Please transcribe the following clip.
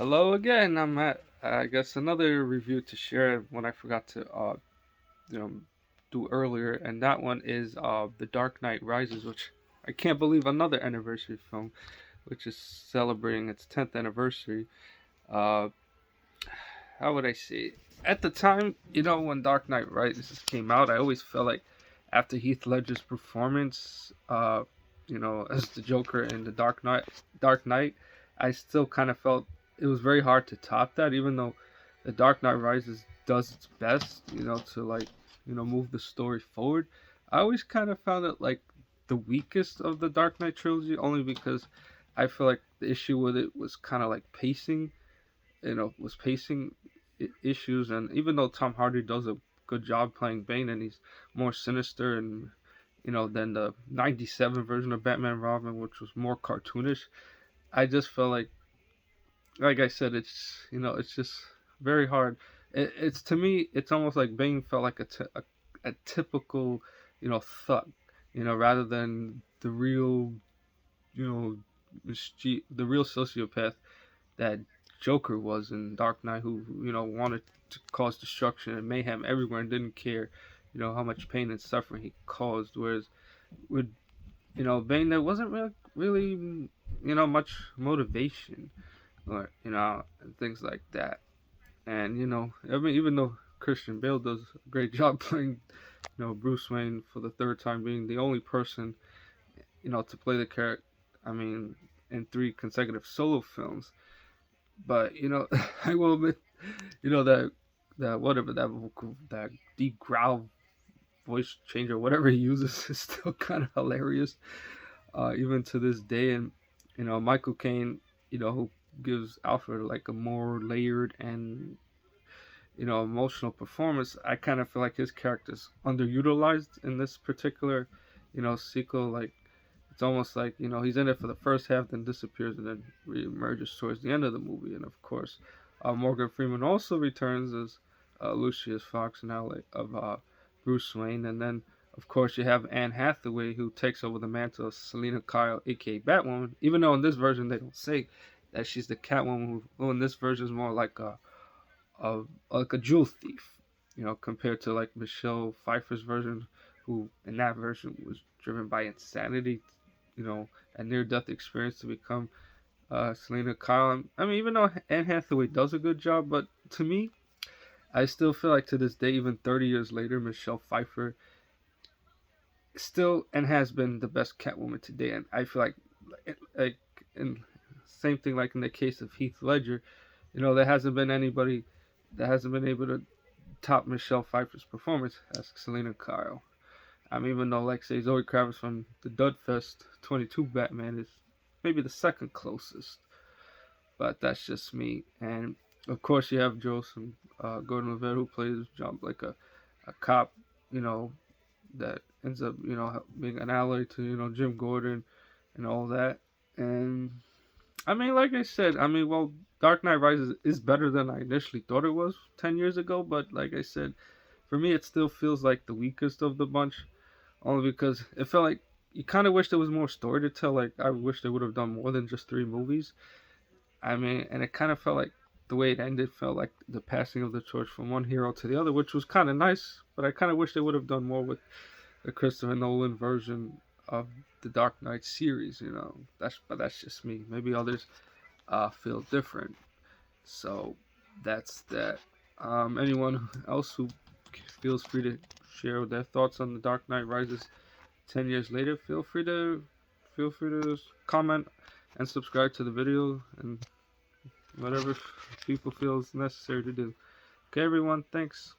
Hello again. I'm at I guess another review to share when I forgot to you know do earlier, and that one is The Dark Knight Rises, which I can't believe another anniversary film, which is celebrating its 10th anniversary. Uh, how would I say it? At the time, when Dark Knight Rises came out, I always felt like after Heath Ledger's performance, as the Joker in Dark Knight, I still kind of felt it was very hard to top that, even though the Dark Knight Rises does its best, to move the story forward. I always kind of found it like the weakest of the Dark Knight trilogy, only because I feel like the issue with it was kind of like pacing, was pacing issues. And even though Tom Hardy does a good job playing Bane, and he's more sinister and than the '97 version of Batman Robin, which was more cartoonish, I just felt like I said, it's just very hard. It's to me, it's almost like Bane felt like a typical, thug, rather than the real, you know, the real sociopath that Joker was in Dark Knight, who wanted to cause destruction and mayhem everywhere and didn't care, how much pain and suffering he caused. Whereas with Bane, there wasn't really much motivation, or and things like that. And I mean, even though Christian Bale does a great job playing Bruce Wayne for the third time, being the only person to play the character. I mean, in three consecutive solo films. But I will admit, that whatever that vocal, that deep growl voice change or whatever he uses is still kind of hilarious, even to this day. And Michael Caine, who gives Alfred like a more layered and emotional performance. I kind of feel like his character's underutilized in this particular sequel. Like, it's almost like he's in it for the first half, then disappears, and then reemerges towards the end of the movie. And of course, Morgan Freeman also returns as Lucius Fox now, like, of Bruce Wayne. And then of course you have Anne Hathaway, who takes over the mantle of Selena Kyle, aka Batwoman. Even though in this version they don't say that she's the Catwoman, who in this version is more like a jewel thief, compared to like Michelle Pfeiffer's version, who in that version was driven by insanity, a near-death experience to become Selena Kyle. I mean, even though Anne Hathaway does a good job, but to me, I still feel like to this day, even 30 years later, Michelle Pfeiffer still and has been the best Catwoman today. And I feel like in same thing like in the case of Heath Ledger, there hasn't been anybody that hasn't been able to top Michelle Pfeiffer's performance as Selena Kyle. Even though, like, say, Zoe Kravitz from the Dudfest 22 Batman is maybe the second closest, but that's just me. And of course, you have Joseph Gordon-Levitt, who plays John, like a cop, you know, that ends up, being an ally to, Jim Gordon and all that. And I mean, like I said, well, Dark Knight Rises is better than I initially thought it was 10 years ago, but like I said, for me, it still feels like the weakest of the bunch, only because it felt like you kind of wish there was more story to tell. Like, I wish they would have done more than just three movies. And it kind of felt like the way it ended felt like the passing of the torch from one hero to the other, which was kind of nice, but I kind of wish they would have done more with the Christopher Nolan version of the Dark Knight series. That's just me. Maybe others feel different. So that's that. Anyone else who feels free to share their thoughts on the Dark Knight Rises 10 years later, feel free to comment and subscribe to the video and whatever people feel is necessary to do. Okay, everyone, thanks.